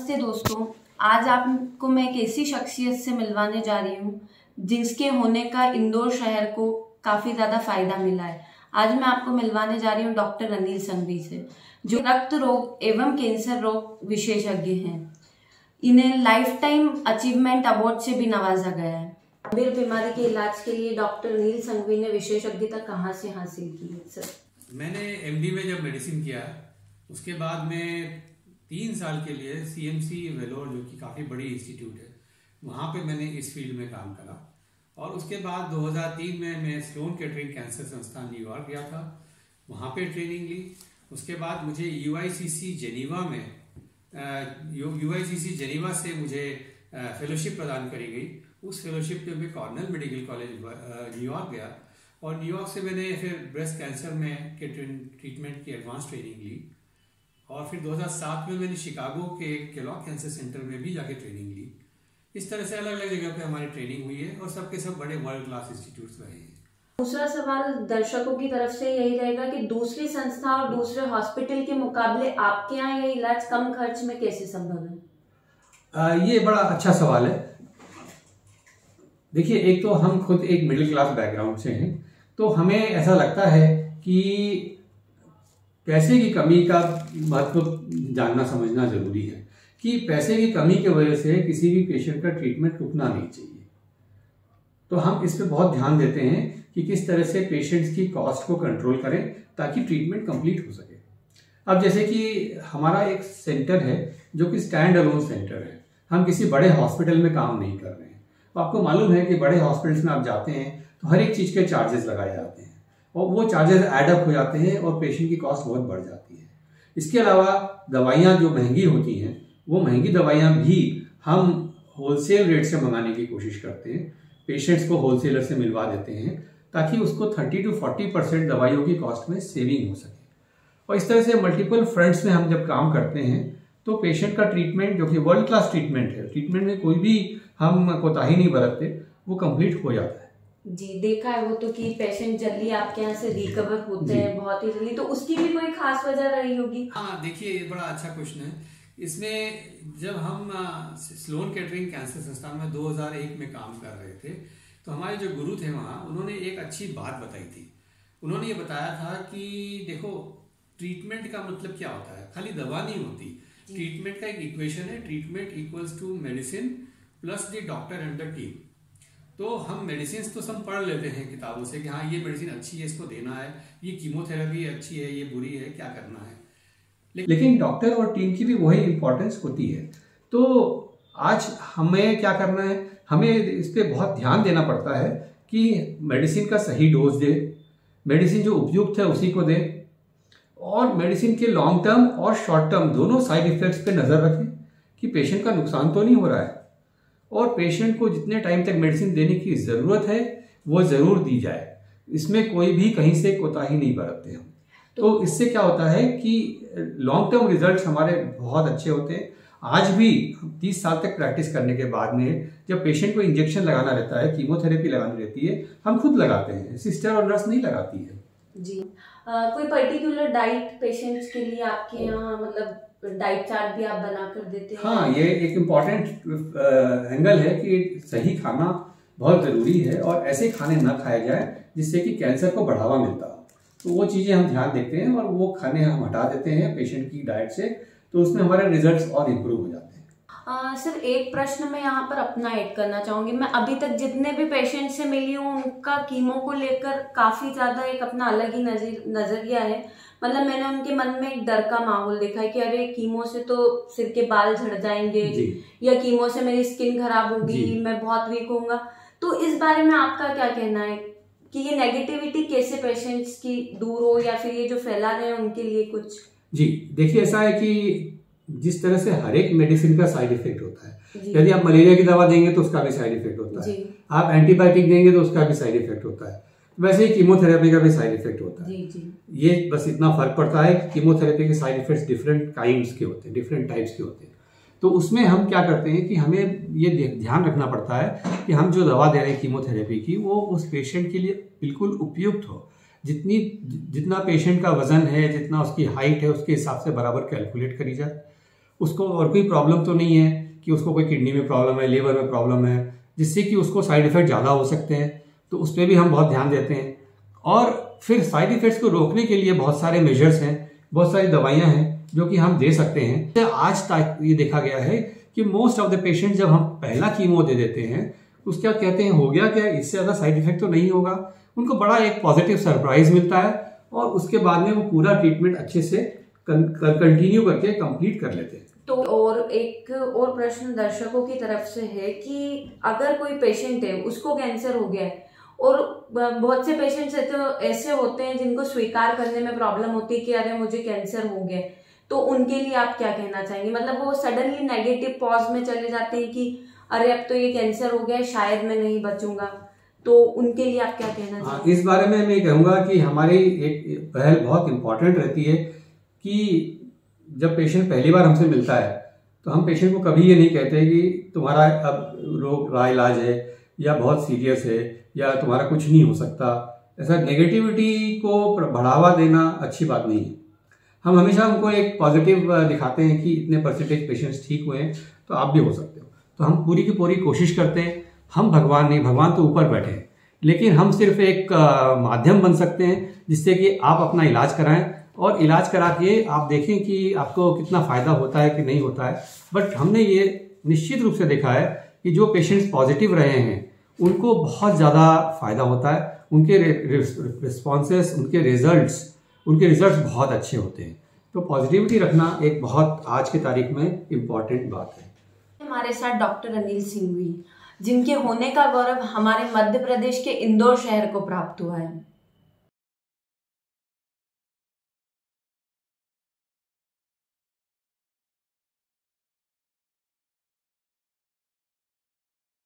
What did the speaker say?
नमस्ते दोस्तों, आज आपको मैं एक ऐसी शख्सियत से मिलवाने जा रही हूँ जिसके होने का इंदौर शहर को काफ़ी ज़्यादा फायदा मिला है। आज मैं आपको मिलवाने जा रही हूँ डॉक्टर अनिल संघवी से, जो रक्त रोग एवं कैंसर रोग विशेषज्ञ हैं। इन्हें लाइफ टाइम अचीवमेंट अवार्ड से भी नवाजा गया है। गंभीर बीमारी के इलाज के लिए डॉक्टर अनिल संघवी ने विशेषज्ञता कहाँ से हासिल की है? सर, मैंने एमडी में जब मेडिसिन किया, उसके बाद में 3 साल के लिए सीएमसी वेलोर, जो कि काफ़ी बड़ी इंस्टीट्यूट है, वहाँ पे मैंने इस फील्ड में काम करा। और उसके बाद 2003 में मैं स्लोन केटरिंग कैंसर संस्थान न्यूयॉर्क गया था, वहाँ पे ट्रेनिंग ली। उसके बाद मुझे यूआईसीसी जेनीवा से मुझे फेलोशिप प्रदान करी गई। उस फेलोशिप पे मैं कॉर्नेल मेडिकल कॉलेज न्यूयॉर्क गया और न्यूयॉर्क से मैंने फिर ब्रेस्ट कैंसर में के ट्रीटमेंट की एडवांस ट्रेनिंग ली। और फिर 2007 में मैंने शिकागो के केलॉग कैंसर सेंटर में भी जाके ट्रेनिंग ली। इस तरह से अलग अलग जगह पे हमारी ट्रेनिंग हुई है और सबके सब बड़े वर्ल्ड क्लास इंस्टीट्यूट्स रहे हैं। दूसरा सवाल दर्शकों की तरफ से यही रहेगा कि दूसरी संस्था और दूसरे हॉस्पिटल के मुकाबले आपके यहाँ ये इलाज कम खर्च में कैसे संभव है? ये बड़ा अच्छा सवाल है। देखिए, एक तो हम खुद एक मिडिल क्लास बैकग्राउंड से हैं, तो हमें ऐसा लगता है कि पैसे की कमी का महत्व जानना समझना जरूरी है कि पैसे की कमी की वजह से किसी भी पेशेंट का ट्रीटमेंट रुकना नहीं चाहिए। तो हम इस पे बहुत ध्यान देते हैं कि किस तरह से पेशेंट्स की कॉस्ट को कंट्रोल करें ताकि ट्रीटमेंट कंप्लीट हो सके। अब जैसे कि हमारा एक सेंटर है जो कि स्टैंड अलोन सेंटर है, हम किसी बड़े हॉस्पिटल में काम नहीं कर रहे हैं। तो आपको मालूम है कि बड़े हॉस्पिटल्स में आप जाते हैं तो हर एक चीज़ के चार्जेस लगाए जाते हैं और वो चार्जेस एडअप हो जाते हैं और पेशेंट की कॉस्ट बहुत बढ़ जाती है। इसके अलावा दवाइयाँ जो महंगी होती हैं, वो महंगी दवाइयाँ भी हम होलसेल रेट से मंगाने की कोशिश करते हैं, पेशेंट्स को होलसेलर से मिलवा देते हैं ताकि उसको 30 to 40% दवाइयों की कॉस्ट में सेविंग हो सके। और इस तरह से मल्टीपल फ्रंट्स में हम जब काम करते हैं तो पेशेंट का ट्रीटमेंट, जो कि वर्ल्ड क्लास ट्रीटमेंट है, ट्रीटमेंट में कोई भी हम कोताही नहीं बरतते, वो कंप्लीट हो जाता है। जी, देखा है वो तो कि पेशेंट जल्दी आपके यहाँ से रिकवर होते हैं बहुत ही जल्दी, तो उसकी भी कोई खास वजह रही होगी? हाँ, देखिए, ये बड़ा अच्छा क्वेश्चन है। इसमें जब हम स्लोन केटरिंग कैंसर संस्थान में 2001 में काम कर रहे थे, तो हमारे जो गुरु थे वहाँ, उन्होंने एक अच्छी बात बताई थी। उन्होंने ये बताया था कि देखो, ट्रीटमेंट का मतलब क्या होता है, खाली दवा नहीं होती। ट्रीटमेंट का एक इक्वेशन है, treatment equals to medicine plus the doctor and the team. तो हम मेडिसिन तो सब पढ़ लेते हैं किताबों से कि हाँ, ये मेडिसिन अच्छी है, इसको देना है, ये कीमोथेरेपी अच्छी है, ये बुरी है, क्या करना है। लेकिन डॉक्टर और टीम की भी वही इंपॉर्टेंस होती है। तो आज हमें क्या करना है, हमें इस पर बहुत ध्यान देना पड़ता है कि मेडिसिन का सही डोज दे, मेडिसिन जो उपयुक्त है उसी को दे, और मेडिसिन के लॉन्ग टर्म और शॉर्ट टर्म दोनों साइड इफेक्ट्स पे नज़र रखें कि पेशेंट का नुकसान तो नहीं हो रहा है, और पेशेंट को जितने टाइम तक मेडिसिन देने की ज़रूरत है वो ज़रूर दी जाए। इसमें कोई भी कहीं से कोताही नहीं बरतते हम। तो इससे क्या होता है कि लॉन्ग टर्म रिजल्ट्स हमारे बहुत अच्छे होते हैं। आज भी 30 साल तक प्रैक्टिस करने के बाद में जब पेशेंट को इंजेक्शन लगाना रहता है, कीमोथेरेपी लगानी रहती है, हम खुद लगाते हैं, सिस्टर और नर्स नहीं लगाती है। जी, कोई पर्टिकुलर डाइट पेशेंट्स के लिए आपके यहाँ, मतलब डाइट चार्ट भी आप बना कर देते हैं? हाँ, ये एक इम्पॉर्टेंट एंगल है कि सही खाना बहुत ज़रूरी है और ऐसे खाने ना खाए जाए जिससे कि कैंसर को बढ़ावा मिलता हो। तो वो चीज़ें हम ध्यान देते हैं और वो खाने हम हटा देते हैं पेशेंट की डाइट से, तो उसमें हमारे रिजल्ट्स और इम्प्रूव हो जाते हैं। सर, एक प्रश्न मैं यहाँ पर अपना ऐड करना चाहूँगी। मैं अभी तक जितने भी पेशेंट से मिली हूँ, उनका कीमो को लेकर काफ़ी ज़्यादा एक अपना अलग ही नज़रिया है। मतलब मैंने उनके मन में एक डर का माहौल देखा है कि अरे, कीमो से तो सिर के बाल झड़ जाएंगे, या कीमो से मेरी स्किन खराब होगी, मैं बहुत वीक होऊंगा। तो इस बारे में आपका क्या कहना है कि ये नेगेटिविटी कैसे पेशेंट्स की दूर हो, या फिर ये जो फैला रहे हैं उनके लिए कुछ? जी, देखिए, ऐसा है कि जिस तरह से हर एक मेडिसिन का साइड इफेक्ट होता है। यदि आप मलेरिया की दवा देंगे तो उसका भी साइड इफेक्ट होता है, आप एंटीबायोटिक देंगे तो उसका भी साइड इफेक्ट होता है, वैसे ही कीमोथेरेपी का भी साइड इफेक्ट होता है। ये बस इतना फर्क पड़ता है कि कीमोथेरेपी के साइड इफेक्ट्स डिफरेंट काइंड्स के होते हैं, डिफरेंट टाइप्स के होते हैं। तो उसमें हम क्या करते हैं कि हमें ये ध्यान रखना पड़ता है कि हम जो दवा दे रहे हैं कीमोथेरेपी की, वो उस पेशेंट के लिए बिल्कुल उपयुक्त हो। जितना पेशेंट का वजन है, जितना उसकी हाइट है, उसके हिसाब से बराबर कैलकुलेट करी जाए। उसको और कोई प्रॉब्लम तो नहीं है कि उसको कोई किडनी में प्रॉब्लम है, लिवर में प्रॉब्लम है, जिससे कि उसको साइड इफेक्ट ज़्यादा हो सकते हैं, तो उस पर भी हम बहुत ध्यान देते हैं। और फिर साइड इफेक्ट्स को रोकने के लिए बहुत सारे मेजर्स हैं, बहुत सारी दवाइयाँ हैं जो कि हम दे सकते हैं। आज तक ये देखा गया है कि मोस्ट ऑफ द पेशेंट जब हम पहला कीमो दे देते हैं उसके बाद कहते हैं हो गया क्या, इससे ज़्यादा साइड इफेक्ट तो नहीं होगा। उनको बड़ा एक पॉजिटिव सरप्राइज मिलता है और उसके बाद में वो पूरा ट्रीटमेंट अच्छे से कंटिन्यू करके कंप्लीट कर लेते हैं। तो और एक और प्रश्न दर्शकों की तरफ से है कि अगर कोई पेशेंट है उसको कैंसर हो गया है और बहुत से पेशेंट्स ऐसे होते हैं जिनको स्वीकार करने में प्रॉब्लम होती है कि अरे मुझे कैंसर हो गया, तो उनके लिए आप क्या कहना चाहेंगे? मतलब वो सडनली नेगेटिव पॉज में चले जाते हैं कि अरे अब तो ये कैंसर हो गया है, शायद मैं नहीं बचूंगा, तो उनके लिए आप क्या कहना चाहेंगे? इस बारे में मैं ये कहूँगा कि हमारी एक पहल बहुत इंपॉर्टेंट रहती है कि जब पेशेंट पहली बार हमसे मिलता है तो हम पेशेंट को कभी ये नहीं कहते कि तुम्हारा अब रोग का इलाज है या बहुत सीरियस है या तुम्हारा कुछ नहीं हो सकता। ऐसा नेगेटिविटी को बढ़ावा देना अच्छी बात नहीं है। हम हमेशा उनको एक पॉजिटिव दिखाते हैं कि इतने परसेंटेज पेशेंट्स ठीक हुए हैं तो आप भी हो सकते हो। तो हम पूरी की पूरी कोशिश करते हैं। हम भगवान नहीं, भगवान तो ऊपर बैठे हैं, लेकिन हम सिर्फ एक माध्यम बन सकते हैं जिससे कि आप अपना इलाज कराएं और इलाज करा के आप देखें कि आपको कितना फ़ायदा होता है कि नहीं होता है। बट हमने ये निश्चित रूप से देखा है कि जो पेशेंट्स पॉजिटिव रहे हैं उनको बहुत ज़्यादा फ़ायदा होता है। उनके रिस्पॉन्सेस, उनके रिजल्ट्स बहुत अच्छे होते हैं। तो पॉजिटिविटी रखना एक बहुत आज की तारीख में इम्पॉर्टेंट बात है। हमारे साथ डॉक्टर अनिल सिंघवी, जिनके होने का गौरव हमारे मध्य प्रदेश के इंदौर शहर को प्राप्त हुआ है।